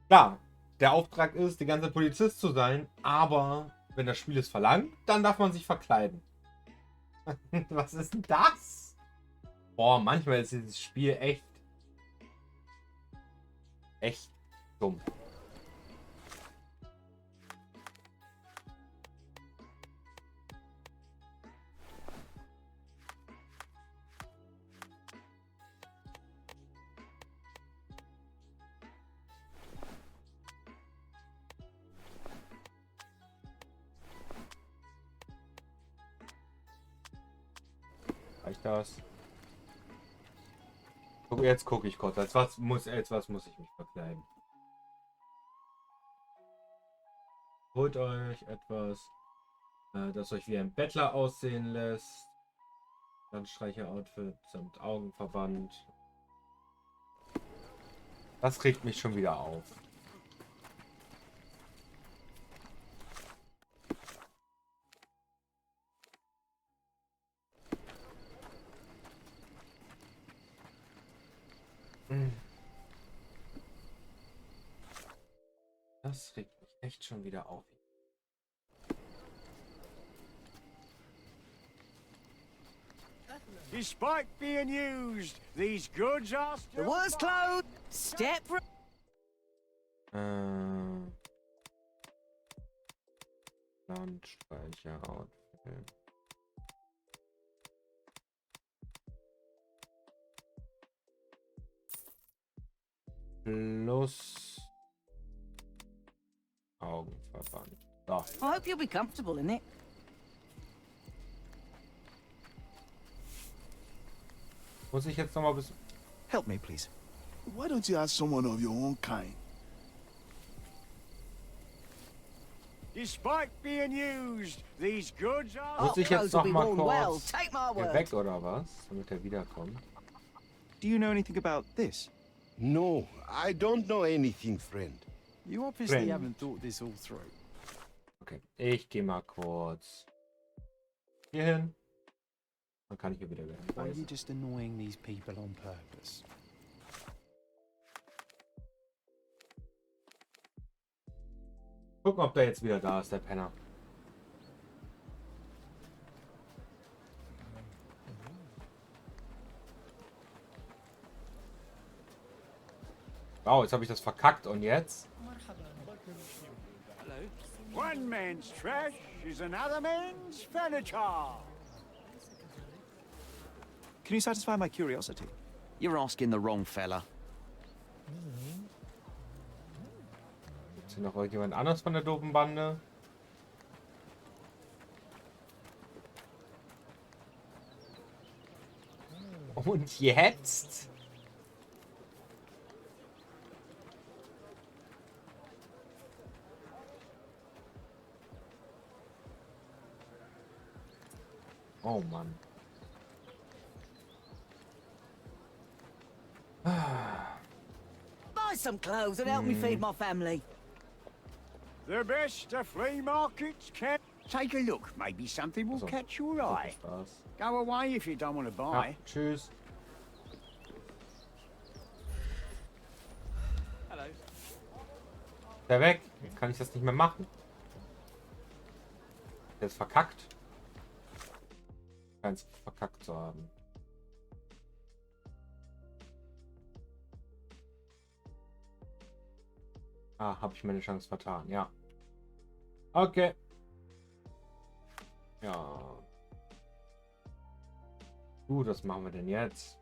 Klar, der Auftrag ist, die ganze Zeit Polizist zu sein, aber wenn das Spiel es verlangt, dann darf man sich verkleiden. Was ist denn das? Boah, manchmal ist dieses Spiel echt dumm. Reicht das? Jetzt gucke ich kurz. Als was muss ich mich verkleiden? Holt euch etwas, das euch wie ein Bettler aussehen lässt. Landstreicher-Outfit samt Augenverband. Das regt mich schon wieder auf. Das regt mich echt schon wieder auf. Despite being used, these goods are still The worst clothes. Step. Landstreicher-Outfit. Plus Augenverband. So. I hope you'll be comfortable in it. Muss ich jetzt noch mal bis... Help me, please. Why don't you ask someone of your own kind? Despite being used, these goods are Muss ich jetzt clothes will noch be mal worn well. kurz Take my hier word. weg oder was? Damit er wiederkommt. Do you know anything about this? No, I don't know anything, friend. You obviously Friend. haven't thought this all through. Okay, ich gehe mal kurz hier hin. Dann kann ich hier wieder Or are you werden. just annoying these people on purpose? Gucken, ob der jetzt wieder da ist, der Penner. Wow, jetzt habe ich das verkackt und jetzt? one man's trash is another man's furniture. Can you satisfy my curiosity? You're asking the wrong fella. Gibt es hier noch irgendjemand anderes von der doofen Bande? Und jetzt? Oh Mann. Buy some clothes and help me feed my family. The best of flea markets can... Take a look. Maybe something will So. catch your eye. Spaß. Go away if you don't want to Ja, buy. tschüss. Der weg. Jetzt kann ich das nicht mehr machen. Der ist verkackt. Ganz verkackt zu haben. Ah, habe ich meine Chance vertan. Ja. Okay. Ja. Gut, was machen wir denn jetzt?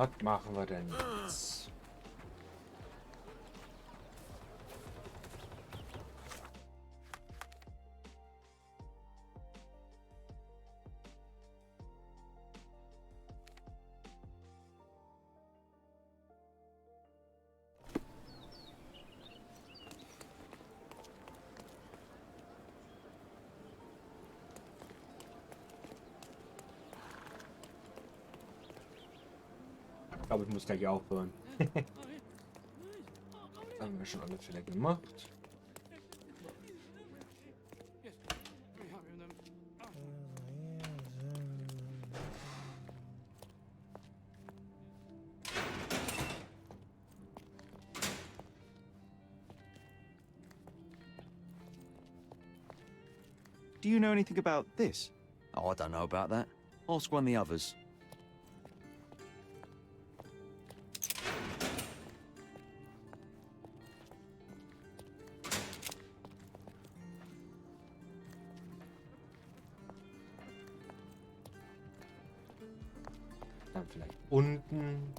Was machen wir denn jetzt? Ich glaube, ich muss gleich aufhören. Haben wir schon alle Fälle gemacht. Do you know anything about this? Oh, I don't know about that. Ask one of the others. Dann vielleicht unten.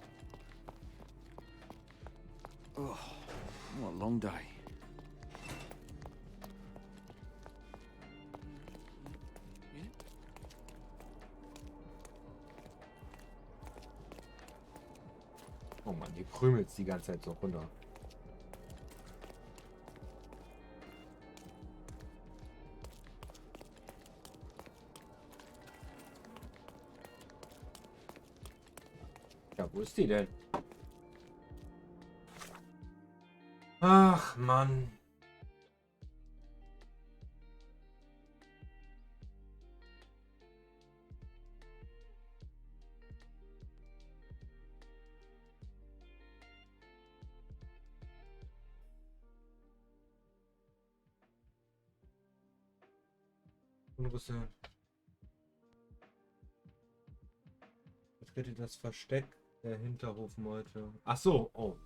Oh, what a long day. Oh Mann, hier krümelt es die ganze Zeit so runter. Ja, wo ist die denn? Ach Mann. Unrüste. Betrete das Versteck der Hinterhofmeute. Ach so, oh.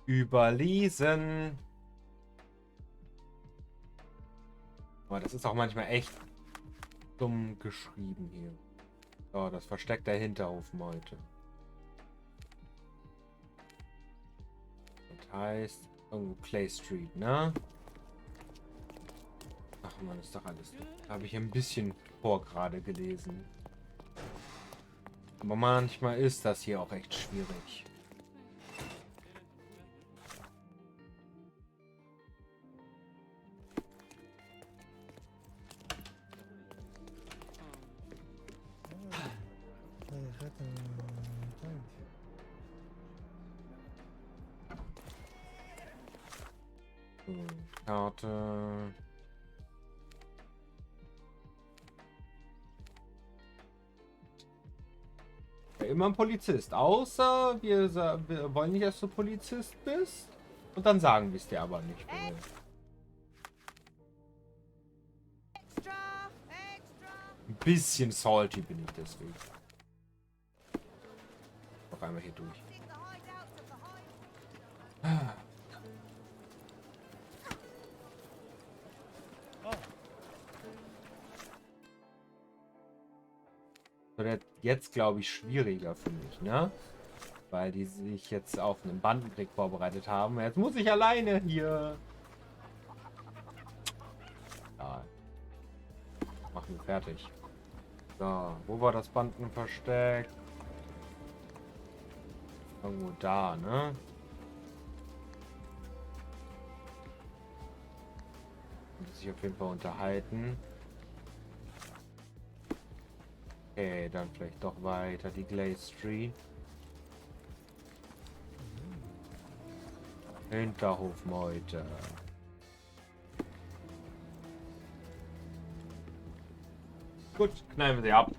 Überlesen. Aber das ist auch manchmal echt dumm geschrieben hier. So, das Versteck der Hinterhofmeute. Das heißt irgendwo Clay Street, ne? Ach man, ist doch alles. Habe ich ein bisschen vor gerade gelesen. Aber manchmal ist das hier auch echt schwierig. So, Karte. Ja, immer ein Polizist. Außer wir wollen nicht, dass du Polizist bist. Und dann sagen wir es dir aber nicht. Ein bisschen salty bin ich deswegen. Noch einmal hier durch. Das wird jetzt, glaube ich, schwieriger für mich, ne? Weil die sich jetzt auf einen Bandenblick vorbereitet haben. Jetzt muss ich alleine hier. Ja. Machen wir fertig. So, wo war das Bandenversteck? Irgendwo da, ne? Muss sich auf jeden Fall unterhalten. Okay, dann vielleicht doch weiter die Clay Street. Hinterhofmeute. Gut, knallen wir sie ab.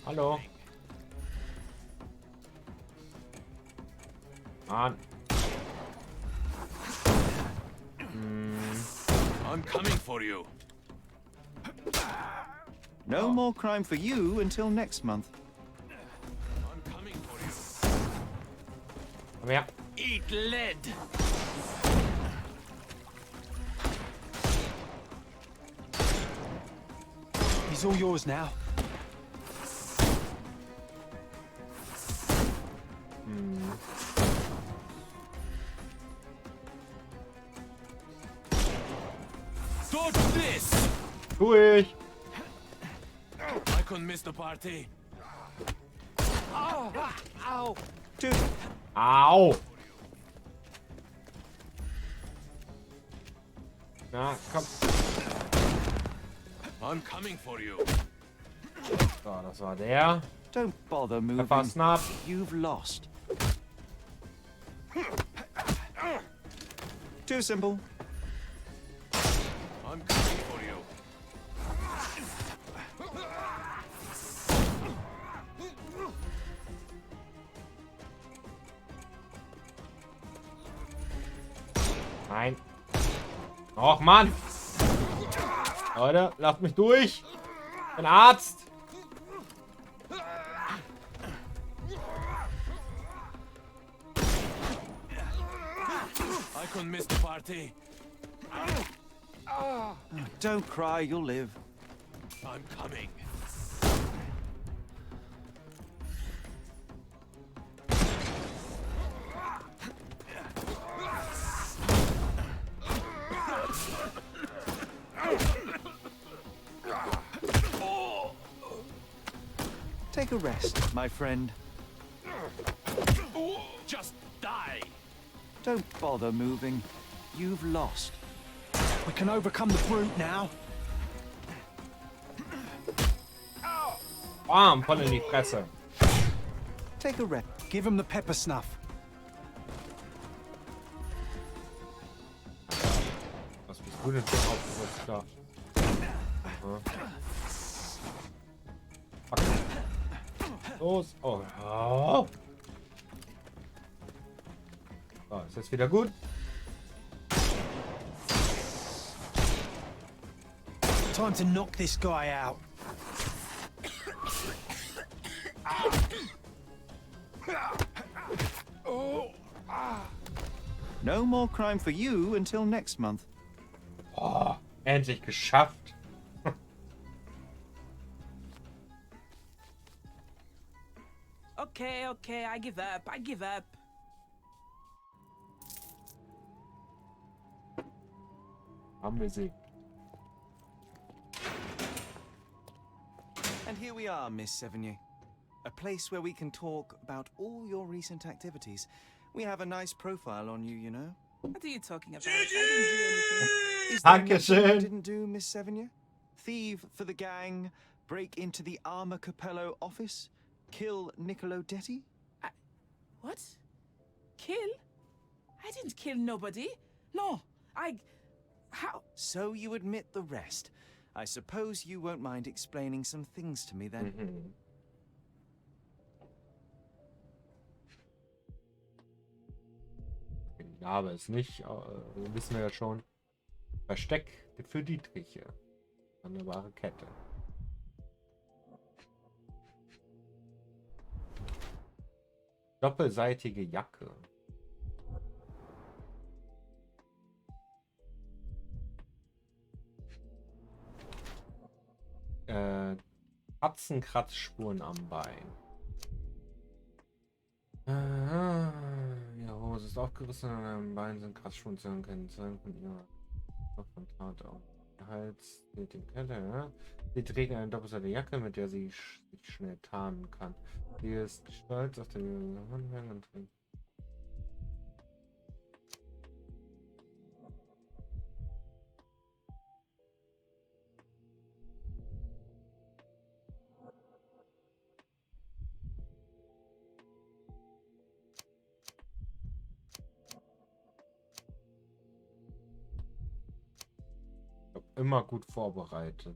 Hallo. Mann. I'm coming for you. No more crime for you until next month. I'm coming for you. Komm her. Eat lead. He's all yours now. Dodge this! Tu ich. I couldn't miss the party. Dude, Au. Na, komm. I'm coming for you. So, das war der. don't bother moving. Snap. You've lost. Too simple. I'm coming for you. Nein. Och, Mann. Leute, lasst mich durch. Ich bin Arzt. I couldn't miss the party. Don't cry, you'll live. I'm coming. Take a rest, my friend. Just die. Don't bother moving. You've lost. We can overcome the brute now. Bam, voll in die Fresse. Take a rest. Give him the pepper snuff. Was bist du denn für ein Aufgerüst da? Fuck. Los. Oh. Oh. So, ist jetzt wieder gut. Time to knock this guy out. No more crime for you until next month. Oh, endlich geschafft. Okay, okay, I give up, I give up. Haben wir sie. And here we are, Miss Sevigny. A place where we can talk about all your recent activities. We have a nice profile on you, you know. What are you talking about? I didn't do anything. Is there nothing Dankeschön. you didn't do, Miss Sevigny? Thieve for the gang, break into the Arma Capello office, kill Niccolo Detti? What? Kill? I didn't kill nobody. No, how? So you admit the rest. I suppose you won't mind explaining some things to me then. Ja, aber ist nicht, wissen wir ja schon. Versteck für Dietriche. Wunderbare Kette. Doppelseitige Jacke. Katzenkratzspuren am Bein. Ja, Hose ist aufgerissen, an einem Bein sind Kratzspuren zu erkennen. Zeigen von ihrer von Tat auf. Der Hals steht in Kette, ja. Sie trägt eine doppelseitige Jacke, mit der sie sich schnell tarnen kann. Sie ist stolz auf den Handwerk und trägt. Immer gut vorbereitet.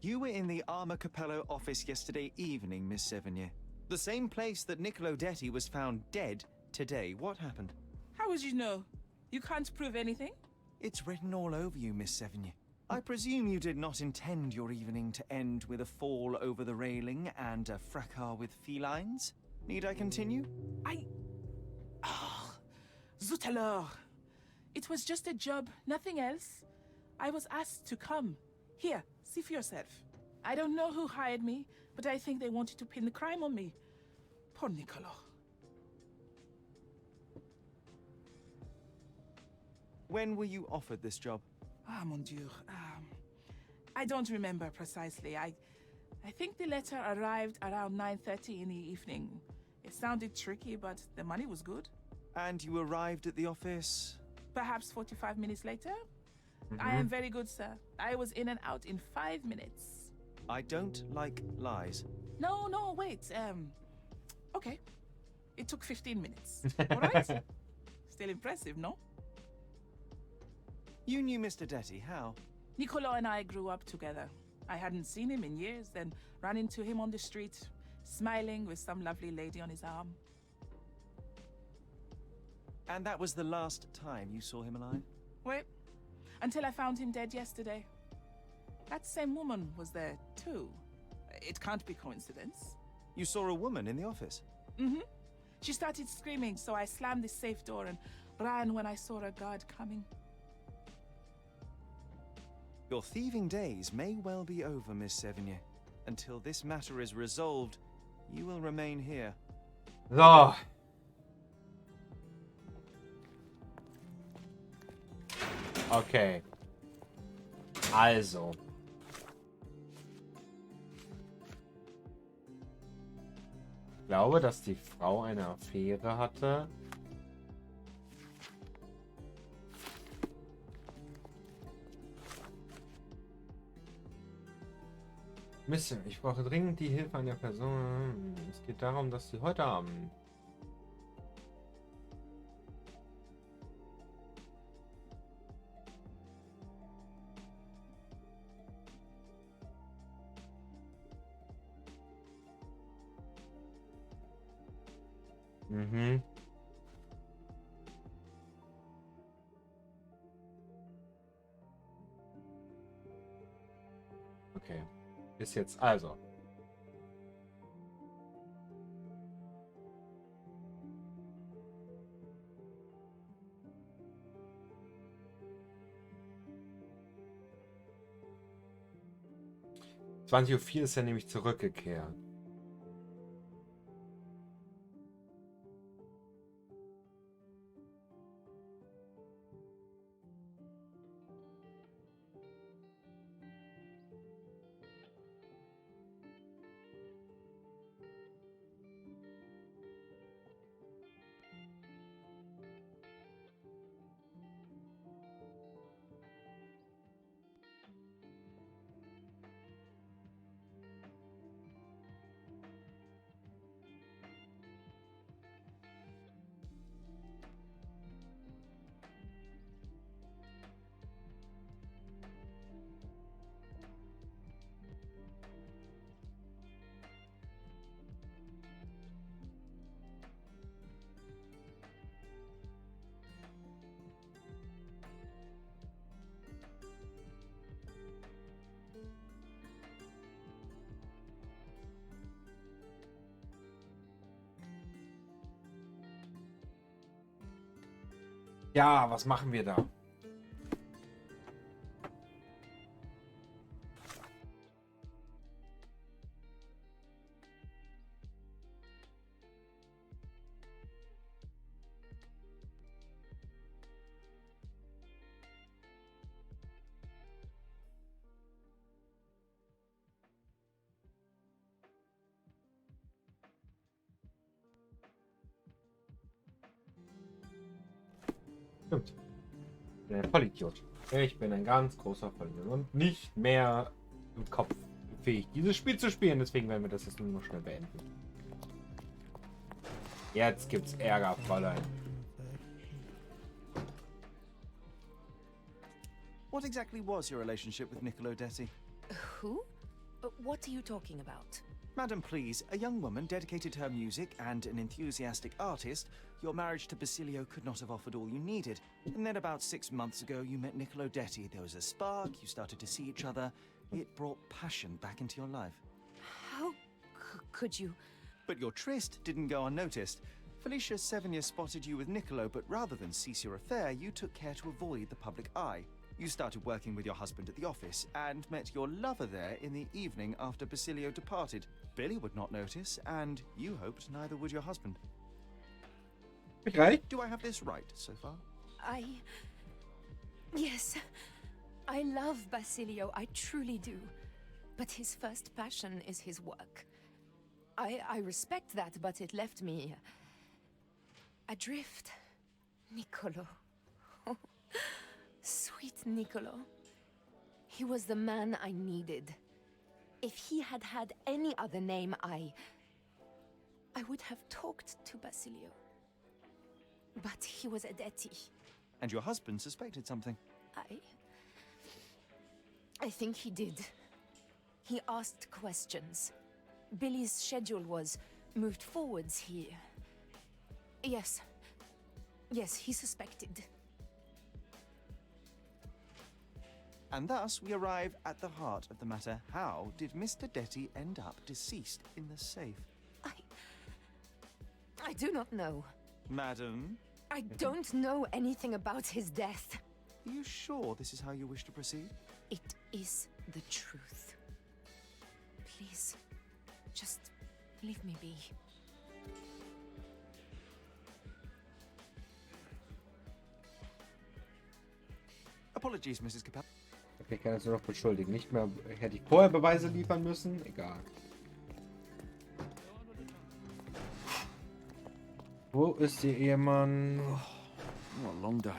You were in the Arma Capello office yesterday evening, Miss Sevigny. The same place that Niccolo Detti was found dead today. What happened? How would you know? You can't prove anything? It's written all over you, Miss Sevigny. I presume you did not intend your evening to end with a fall over the railing and a fracas with felines. Need I continue? Zut alors! It was just a job, nothing else. I was asked to come. Here, see for yourself. I don't know who hired me, but I think they wanted to pin the crime on me. Poor Niccolo. When were you offered this job? Ah, mon Dieu. I don't remember precisely. I think the letter arrived around 9:30 in the evening. It sounded tricky, but the money was good. And you arrived at the office? Perhaps 45 minutes later? I am very good, sir. I was in and out in 5 minutes. I don't like lies. No, wait. Okay. It took 15 minutes. All right? Still impressive, no? You knew Mr. Detti, how? Niccolo and I grew up together. I hadn't seen him in years, then ran into him on the street, smiling with some lovely lady on his arm. And that was the last time you saw him alive? Wait, until I found him dead yesterday. That same woman was there, too. It can't be coincidence. You saw a woman in the office? Mm-hmm. She started screaming, so I slammed the safe door and ran when I saw a guard coming. Your thieving days may well be over, Miss Sevigny. Until this matter is resolved, you will remain here. So. Okay. Also. Ich glaube, dass die Frau eine Affäre hatte. Mist, ich brauche dringend die Hilfe einer Person. Es geht darum, dass sie heute Abend... Mhm. Okay. Bis jetzt also. (20:04 Uhr) ist er nämlich zurückgekehrt. Ja, was machen wir da? Stimmt. Ich bin ein Vollidiot. Ich bin ein ganz großer Vollidiot und nicht mehr im Kopf fähig, dieses Spiel zu spielen. Deswegen werden wir das jetzt nur schnell beenden. Jetzt gibt's Ärger, Fräulein. What exactly was your relationship with Niccolo Detti? Who? What are you talking about? Madam, please, a young woman dedicated to her music and an enthusiastic artist. Your marriage to Basilio could not have offered all you needed. And then about 6 months ago, you met Niccolo Detti. There was a spark, you started to see each other. It brought passion back into your life. How could you? But your tryst didn't go unnoticed. Felicia Sevigny spotted you with Niccolo, but rather than cease your affair, you took care to avoid the public eye. You started working with your husband at the office and met your lover there in the evening after Basilio departed. Billy would not notice, and you hoped neither would your husband. Right? Do I have this right so far? Yes. I love Basilio, I truly do. But his first passion is his work. I respect that, but it left me adrift. Niccolo. Oh, sweet Niccolo. He was the man I needed. If he had had any other name, I would have talked to Basilio. But he was a detti. And your husband suspected something. I think he did. He asked questions. Billy's schedule was moved forwards here. Yes. Yes, he suspected. And thus we arrive at the heart of the matter. How did Mr. Detti end up deceased in the safe? I do not know. Madam? I don't know anything about his death. Are you sure this is how you wish to proceed? It is the truth. Please, just leave me be. Apologies, Mrs. Capel. Okay, kann es nur noch beschuldigen. Nicht mehr, hätte ich vorher Beweise liefern müssen? Egal. Wo ist Ihr Ehemann? What a long day.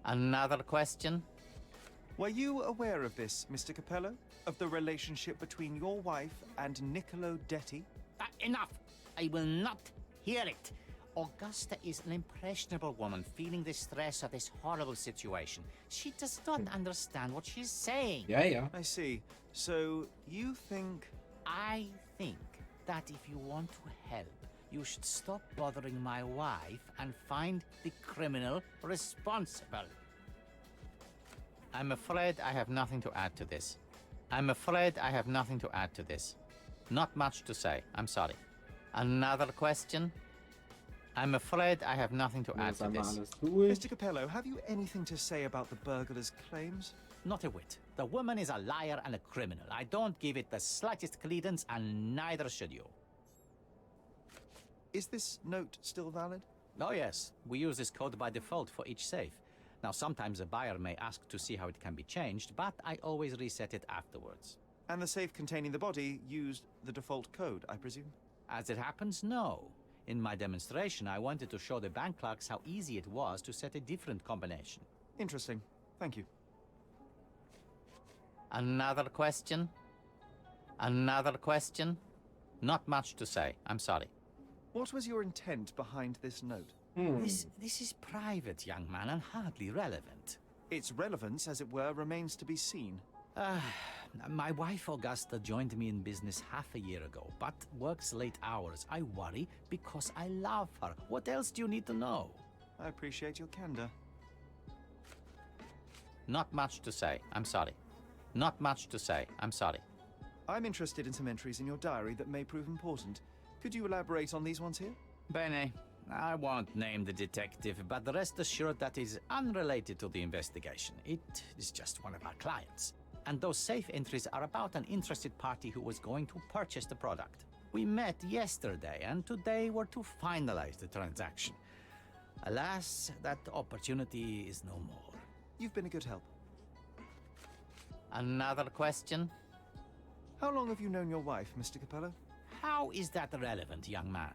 Another question? Were you aware of this, Mr. Capello? Of the relationship between your wife and Niccolo Detti? Enough! I will not hear it. Augusta is an impressionable woman feeling the stress of this horrible situation. She does not understand what she's saying. Yeah. I see. So, you think... I think that if you want to help, you should stop bothering my wife and find the criminal responsible. I'm afraid I have nothing to add to this. Not much to say. I'm sorry. Another question? I'm afraid I have nothing to add to this. Mr. Capello, have you anything to say about the burglar's claims? Not a whit. The woman is a liar and a criminal. I don't give it the slightest credence, and neither should you. Is this note still valid? Oh yes, we use this code by default for each safe. Now sometimes a buyer may ask to see how it can be changed, but I always reset it afterwards. And the safe containing the body used the default code, I presume? As it happens, no. In my demonstration, I wanted to show the bank clerks how easy it was to set a different combination. Interesting. Thank you. Another question? Not much to say. I'm sorry. What was your intent behind this note? This is private, young man, and hardly relevant. Its relevance, as it were, remains to be seen. My wife Augusta joined me in business half a year ago, but works late hours. I worry because I love her. What else do you need to know? I appreciate your candor. Not much to say. I'm sorry. I'm interested in some entries in your diary that may prove important. Could you elaborate on these ones here? Bene. I won't name the detective, but rest assured that is unrelated to the investigation. It is just one of our clients. And those safe entries are about an interested party who was going to purchase the product. We met yesterday, and today we're to finalize the transaction. Alas, that opportunity is no more. You've been a good help. Another question? How long have you known your wife, Mr. Capello? How is that relevant, young man?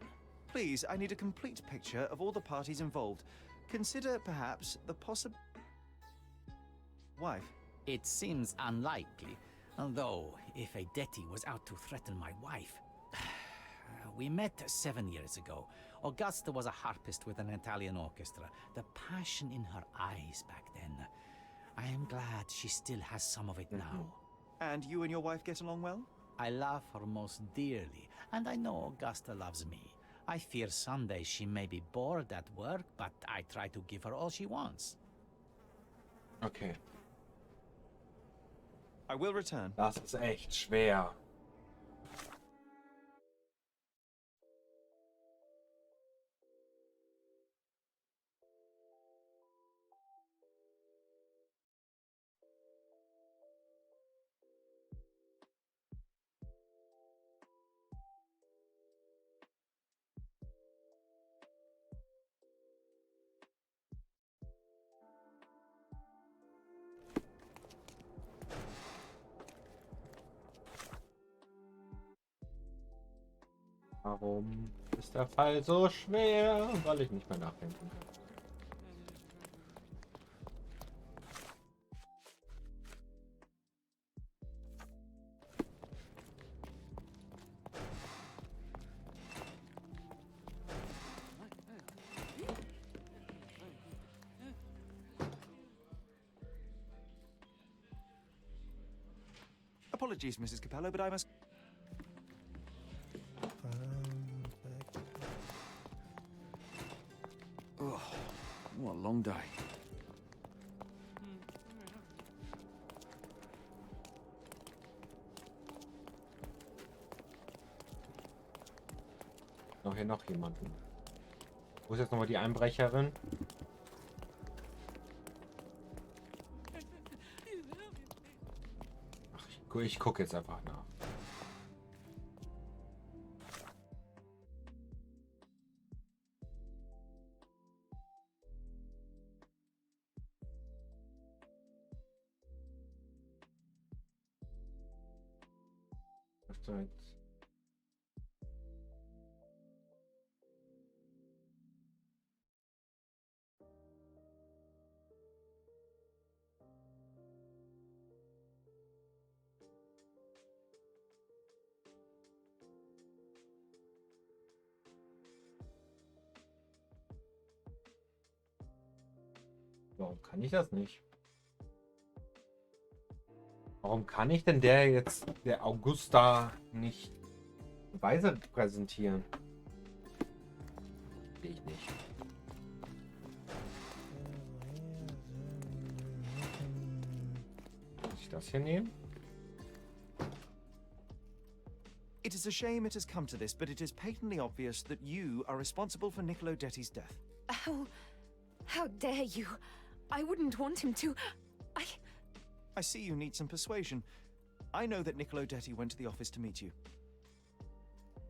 Please, I need a complete picture of all the parties involved. Consider, perhaps, the possible wife. It seems unlikely, though if a Detti was out to threaten my wife. We met 7 years ago. Augusta was a harpist with an Italian orchestra. The passion in her eyes back then. I am glad she still has some of it now. And you and your wife get along well? I love her most dearly, and I know Augusta loves me. I fear someday she may be bored at work, but I try to give her all she wants. Okay. I will return. Das ist echt schwer. Warum ist der Fall so schwer? Weil ich nicht mehr nachdenken kann. Apologies, Mrs. Capello, but I must... Oh, what a long day. Hier noch jemanden. Wo ist jetzt nochmal die Einbrecherin? Ach, ich gucke jetzt einfach nach. Warum kann ich das nicht? Warum kann ich denn der Augusta nicht Beweise präsentieren? Sehe ich nicht. Muss ich das hier nehmen? It is a shame it has come to this, but it is patently obvious that you are responsible for Niccolo Detti's death. How dare you? I wouldn't want him to. I see you need some persuasion. I know that Niccolo Detti went to the office to meet you.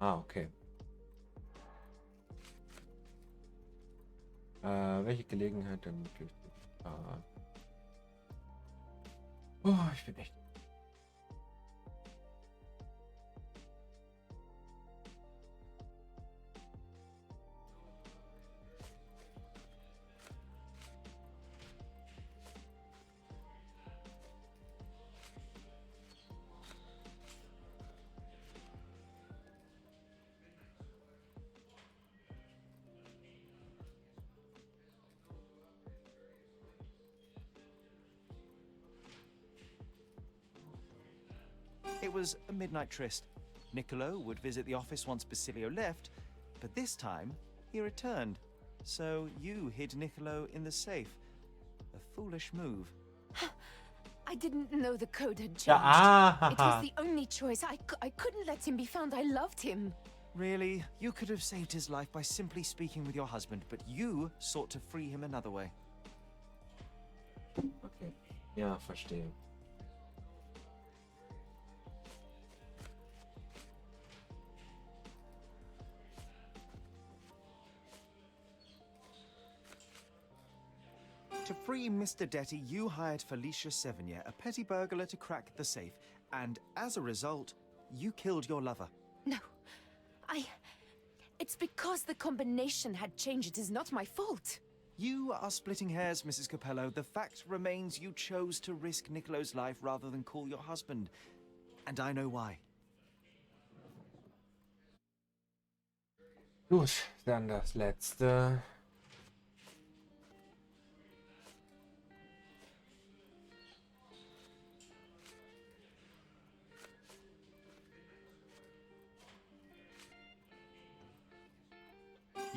Ah, okay. Welche Gelegenheit ermöglicht? Oh, ich bin echt... It was a midnight tryst. Niccolo would visit the office once Basilio left, but this time he returned. So you hid Niccolo in the safe. A foolish move. I didn't know the code had changed. Ja, It was the only choice. I couldn't let him be found. I loved him. Really? You could have saved his life by simply speaking with your husband, but you sought to free him another way. Okay. Ja, verstehe. To free Mr. Detti, you hired Felicia Sevigny, a petty burglar, to crack the safe. And as a result, you killed your lover. No. It's because the combination had changed. It is not my fault. You are splitting hairs, Mrs. Capello. The fact remains you chose to risk Niccolo's life rather than call your husband. And I know why. Gut, dann das letzte.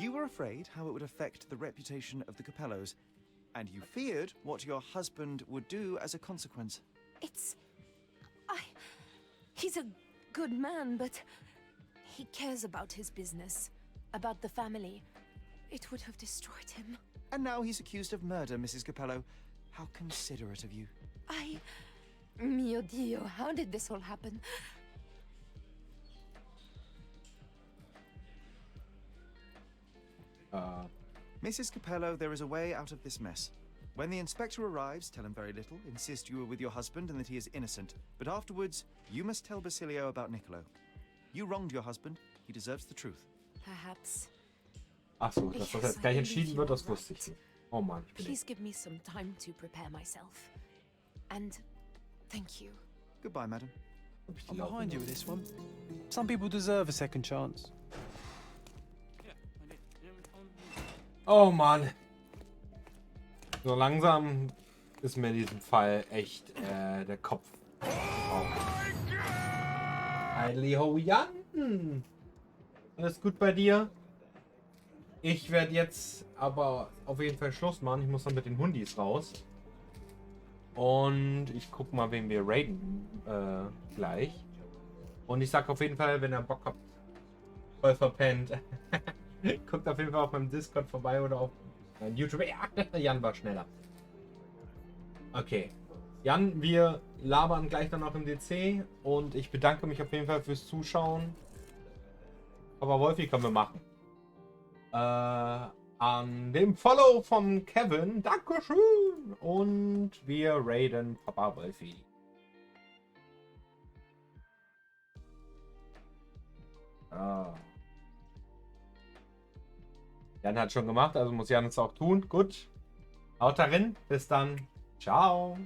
You were afraid how it would affect the reputation of the Capellos, and you feared what your husband would do as a consequence. He's a good man, but he cares about his business, about the family. It would have destroyed him. And now he's accused of murder, Mrs. Capello. How considerate of you. Mio Dio, how did this all happen? Mrs. Capello, there is a way out of this mess. When the inspector arrives, tell him very little, insist you were with your husband and that he is innocent. But afterwards, you must tell Basilio about Niccolo. You wronged your husband. He deserves the truth. Perhaps. Ach so, dass das jetzt gleich entschieden wird, das wusste ich nicht. Oh Mann. Please give me some time to prepare myself. And thank you. Goodbye, madam. I'm behind you with this one. Some people deserve a second chance. Oh Mann. So langsam ist mir in diesem Fall echt der Kopf. Heili ho Jan. Alles gut bei dir? Ich werde jetzt aber auf jeden Fall Schluss machen. Ich muss dann mit den Hundis raus. Und ich guck mal, wen wir raiden gleich. Und ich sag auf jeden Fall, wenn ihr Bock habt, voll verpennt. Guckt auf jeden Fall auf meinem Discord vorbei oder auf YouTube. Ja, Jan war schneller. Okay. Jan, wir labern gleich dann noch im DC. Und ich bedanke mich auf jeden Fall fürs Zuschauen. Aber Wolfi können wir machen. An dem Follow von Kevin. Dankeschön. Und wir raiden Papa Wolfi. Jan hat schon gemacht, also muss Jan es auch tun. Gut. Haut darin. Bis dann. Ciao.